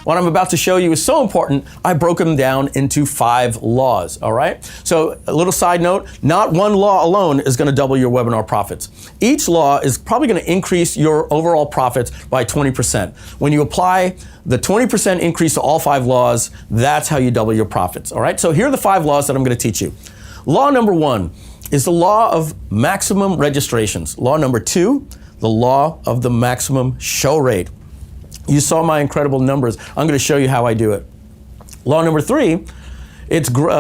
what I'm about to show you is so important, I broke them down into 5 laws, all right? So a little side note, not one law alone is gonna double your webinar profits. Each law is probably gonna increase your overall profits by 20%. When you apply the 20% increase to all 5 laws, that's how you double your profits, all right? So here are the 5 laws that I'm gonna teach you. Law number 1 is the law of maximum registrations. Law number 2, the law of the maximum show rate. You saw my incredible numbers. I'm going to show you how I do it. Law number 3,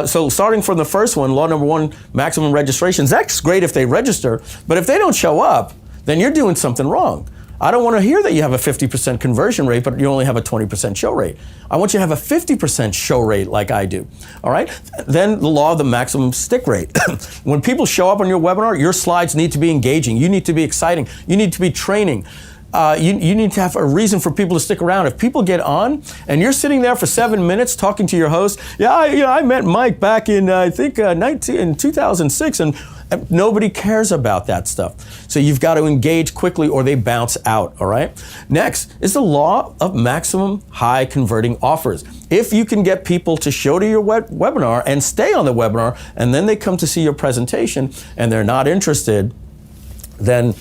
so starting from the first one, law number 1, maximum registrations. That's great if they register, but if they don't show up, then you're doing something wrong. I don't want to hear that you have a 50% conversion rate, but you only have a 20% show rate. I want you to have a 50% show rate like I do, all right? Then the law of the maximum stick rate. When people show up on your webinar, your slides need to be engaging. You need to be exciting. You need to be training. You need to have a reason for people to stick around. If people get on and you're sitting there for 7 minutes talking to your host, I met Mike back in, I think, in 2006, and nobody cares about that stuff. So you've got to engage quickly or they bounce out, all right? Next is the law of maximum high converting offers. If you can get people to show to your webinar and stay on the webinar, and then they come to see your presentation and they're not interested, then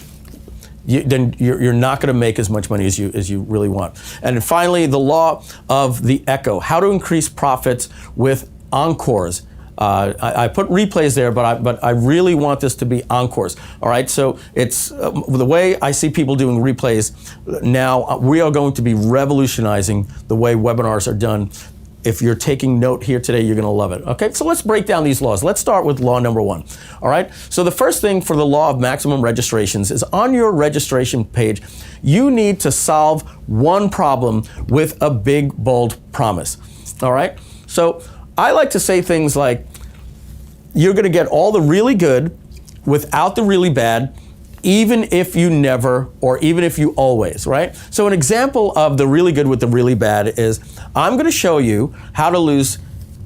you're not going to make as much money as you really want. And then finally, the law of the echo, how to increase profits with encores. I put replays there, but I really want this to be encores. All right, so it's the way I see people doing replays now. We are going to be revolutionizing the way webinars are done. If you're taking note here today, you're going to love it. Okay, so let's break down these laws. Let's start with law number 1. All right, so the first thing for the law of maximum registrations is on your registration page, you need to solve one problem with a big, bold promise. All right, so I like to say things like, you're going to get all the really good without the really bad, even if you never, or even if you always, right? So an example of the really good with the really bad is, I'm going to show you how to lose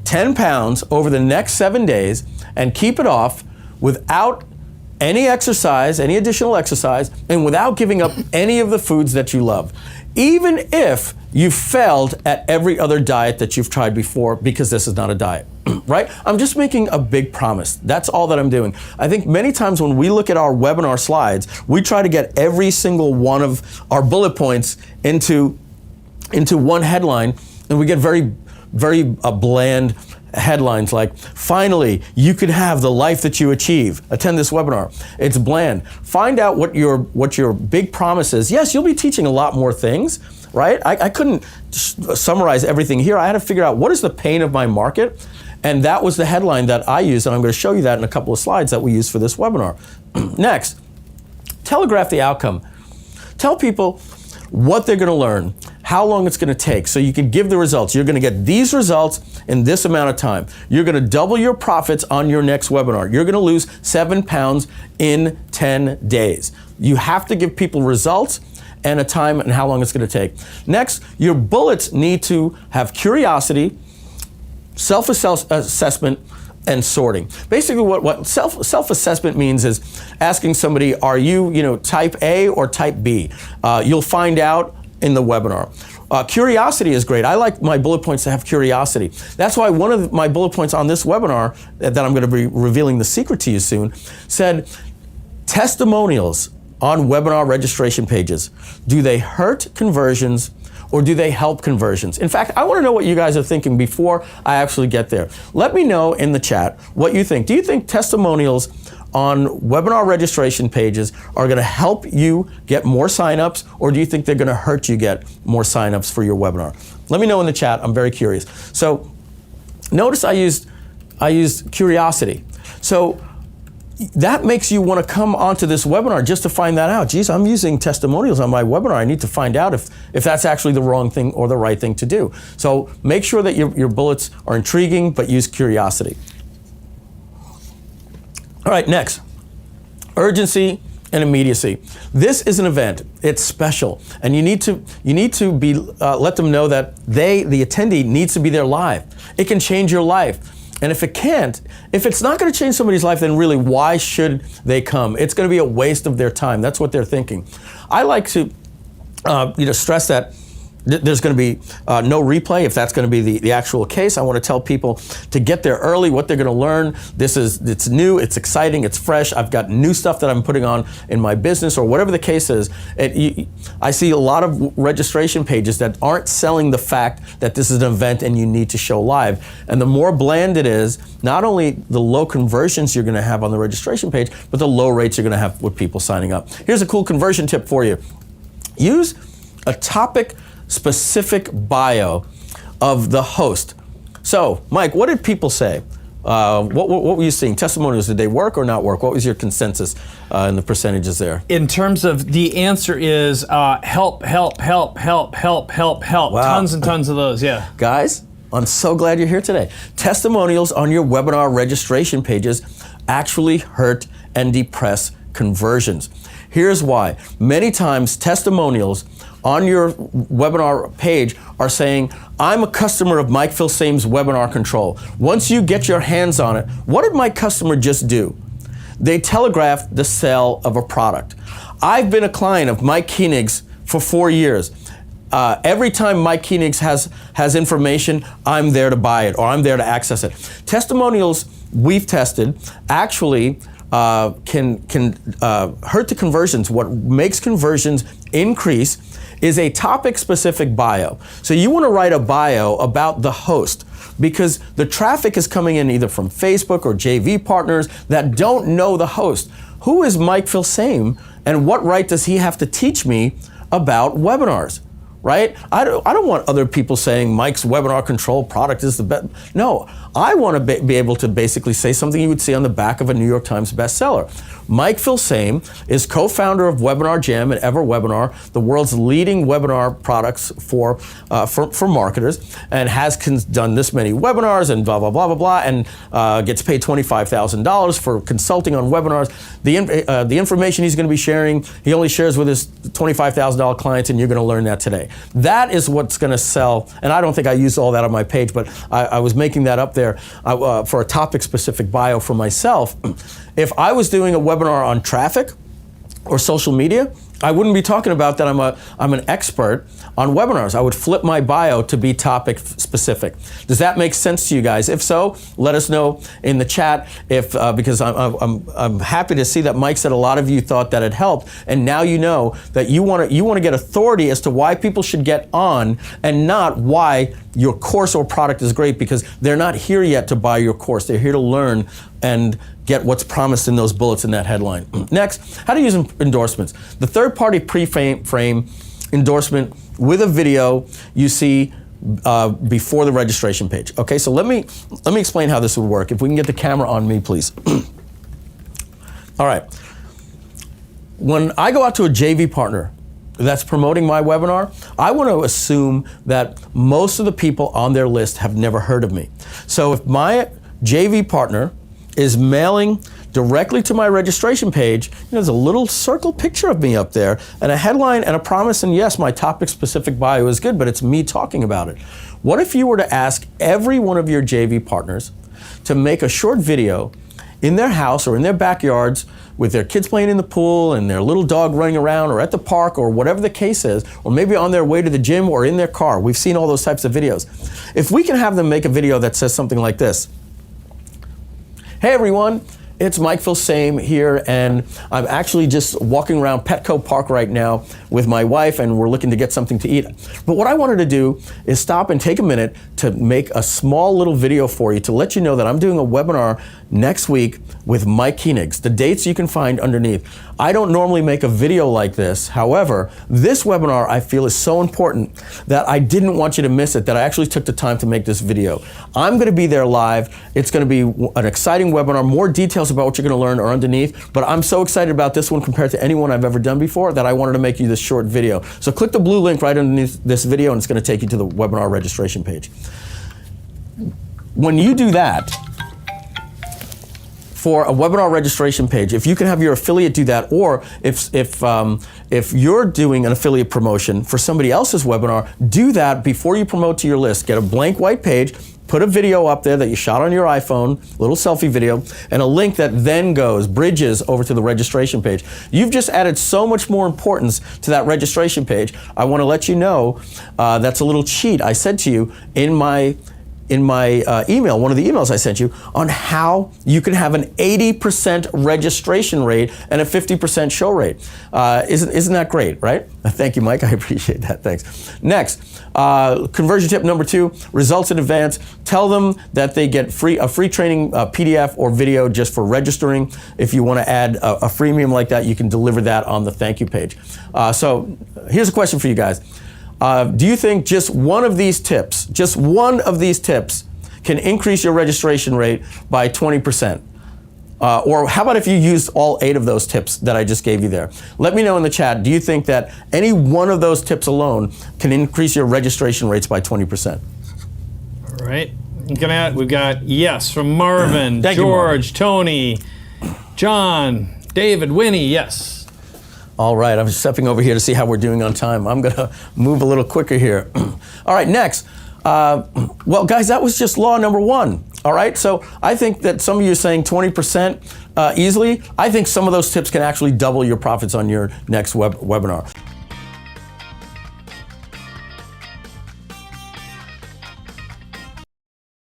10 pounds over the next 7 days and keep it off without any exercise, any additional exercise, and without giving up any of the foods that you love. Even if you failed at every other diet that you've tried before, because this is not a diet, right? I'm just making a big promise. That's all that I'm doing. I think many times when we look at our webinar slides, we try to get every single one of our bullet points into one headline, and we get very bland headlines like, finally, you could have the life that you achieve. Attend this webinar. It's bland. Find out what your big promise is. Yes, you'll be teaching a lot more things, right? I couldn't summarize everything here. I had to figure out what is the pain of my market, and that was the headline that I used, and I'm going to show you that in a couple of slides that we use for this webinar. Next, telegraph the outcome. Tell people what they're going to learn, how long it's going to take, so you can give the results. You're going to get these results in this amount of time. You're going to double your profits on your next webinar. You're going to lose 7 pounds in 10 days. You have to give people results and a time and how long it's going to take. Next, your bullets need to have curiosity, self-assessment, and sorting. Basically, what self-assessment means is asking somebody, are you type A or type B? You'll find out in the webinar. Curiosity is great. I like my bullet points to have curiosity. That's why one of my bullet points on this webinar, that I'm going to be revealing the secret to you soon, said, testimonials on webinar registration pages. Do they hurt conversions or do they help conversions? In fact, I want to know what you guys are thinking before I actually get there. Let me know in the chat what you think. Do you think testimonials on webinar registration pages are going to help you get more signups, or do you think they're going to hurt you get more signups for your webinar? Let me know in the chat. I'm very curious. So notice I used curiosity. So that makes you want to come onto this webinar just to find that out. Geez, I'm using testimonials on my webinar. I need to find out if that's actually the wrong thing or the right thing to do. So make sure that your bullets are intriguing, but use curiosity. All right, next, urgency and immediacy. This is an event. It's special, and you need to be let them know that the attendee needs to be there live. It can change your life. And if it's not going to change somebody's life, then really, why should they come? It's going to be a waste of their time. That's what they're thinking. I like to stress that There's going to be no replay if that's going to be the actual case. I want to tell people to get there early, what they're going to learn. It's new, it's exciting, it's fresh. I've got new stuff that I'm putting on in my business or whatever the case is. I see a lot of registration pages that aren't selling the fact that this is an event and you need to show live. And the more bland it is, not only the low conversions you're going to have on the registration page, but the low rates you're going to have with people signing up. Here's a cool conversion tip for you. Use a topic specific bio of the host. So, Mike, what did people say? What were you seeing? Testimonials, did they work or not work? What was your consensus in the percentages there? In terms of the answer is help. Wow. Tons and tons of those, yeah. Guys, I'm so glad you're here today. Testimonials on your webinar registration pages actually hurt and depress conversions. Here's why. Many times testimonials on your webinar page are saying, I'm a customer of Mike Filsame's Webinar Control. Once you get your hands on it, what did my customer just do? They telegraphed the sale of a product. I've been a client of Mike Koenig's for 4 years. Every time Mike Koenig has information, I'm there to buy it or I'm there to access it. Testimonials we've tested actually can hurt the conversions. What makes conversions increase is a topic-specific bio. So you want to write a bio about the host because the traffic is coming in either from Facebook or JV partners that don't know the host. Who is Mike Filsame and what right does he have to teach me about webinars? Right? I don't want other people saying Mike's Webinar Control product is the best. No, I want to be able to basically say something you would see on the back of a New York Times bestseller. Mike Filsame is co-founder of Webinar Jam and EverWebinar, the world's leading webinar products for marketers, and has done this many webinars and blah, blah, blah, blah, blah, and gets paid $25,000 for consulting on webinars. The information he's going to be sharing, he only shares with his $25,000 clients, and you're going to learn that today. That is what's going to sell, and I don't think I used all that on my page, but I was making that up there for a topic-specific bio for myself. If I was doing a webinar on traffic or social media, I wouldn't be talking about that I'm an expert on webinars. I would flip my bio to be topic specific. Does that make sense to you guys? If so, let us know in the chat. Because I'm happy to see that Mike said a lot of you thought that it helped, and now you know that you want to get authority as to why people should get on, and not why your course or product is great, because they're not here yet to buy your course. They're here to learn and get what's promised in those bullets in that headline. Next, how to use endorsements. The third-party pre-frame endorsement with a video you see before the registration page. Okay, so let me explain how this would work. If we can get the camera on me, please. All right. When I go out to a JV partner that's promoting my webinar, I want to assume that most of the people on their list have never heard of me. So if my JV partner is mailing directly to my registration page, there's a little circle picture of me up there and a headline and a promise, and yes, my topic specific bio is good, but it's me talking about it. What if you were to ask every one of your JV partners to make a short video in their house or in their backyards with their kids playing in the pool and their little dog running around, or at the park, or whatever the case is, or maybe on their way to the gym or in their car? We've seen all those types of videos. If we can have them make a video that says something like this: hey everyone, it's Mike Filsame here, and I'm actually just walking around Petco Park right now with my wife, and we're looking to get something to eat. But what I wanted to do is stop and take a minute to make a small little video for you to let you know that I'm doing a webinar next week with Mike Koenig. The dates you can find underneath. I don't normally make a video like this. However, this webinar I feel is so important that I didn't want you to miss it, that I actually took the time to make this video. I'm going to be there live. It's going to be an exciting webinar. More details about what you're going to learn are underneath, but I'm so excited about this one compared to anyone I've ever done before that I wanted to make you this short video. So click the blue link right underneath this video, and it's going to take you to the webinar registration page. When you do that, for a webinar registration page, if you can have your affiliate do that, or if you're doing an affiliate promotion for somebody else's webinar, do that before you promote to your list. Get a blank white page, put a video up there that you shot on your iPhone, little selfie video, and a link that then bridges over to the registration page. You've just added so much more importance to that registration page. I want to let you know that's a little cheat I said to you in my email, one of the emails I sent you, on how you can have an 80% registration rate and a 50% show rate. Isn't that great, right? Thank you, Mike. I appreciate that. Thanks. Next, conversion tip number 2, results in advance. Tell them that they get a free training PDF or video just for registering. If you want to add a freemium like that, you can deliver that on the thank you page. So here's a question for you guys. Do you think just one of these tips can increase your registration rate by 20%? Or how about if you used all 8 of those tips that I just gave you there? Let me know in the chat, do you think that any one of those tips alone can increase your registration rates by 20%? All right. We've got yes from Marvin, George, Tony, John, David, Winnie, yes. All right, I'm stepping over here to see how we're doing on time. I'm going to move a little quicker here. All right, next. Well, guys, that was just law number 1. All right, so I think that some of you are saying 20% easily. I think some of those tips can actually double your profits on your next webinar.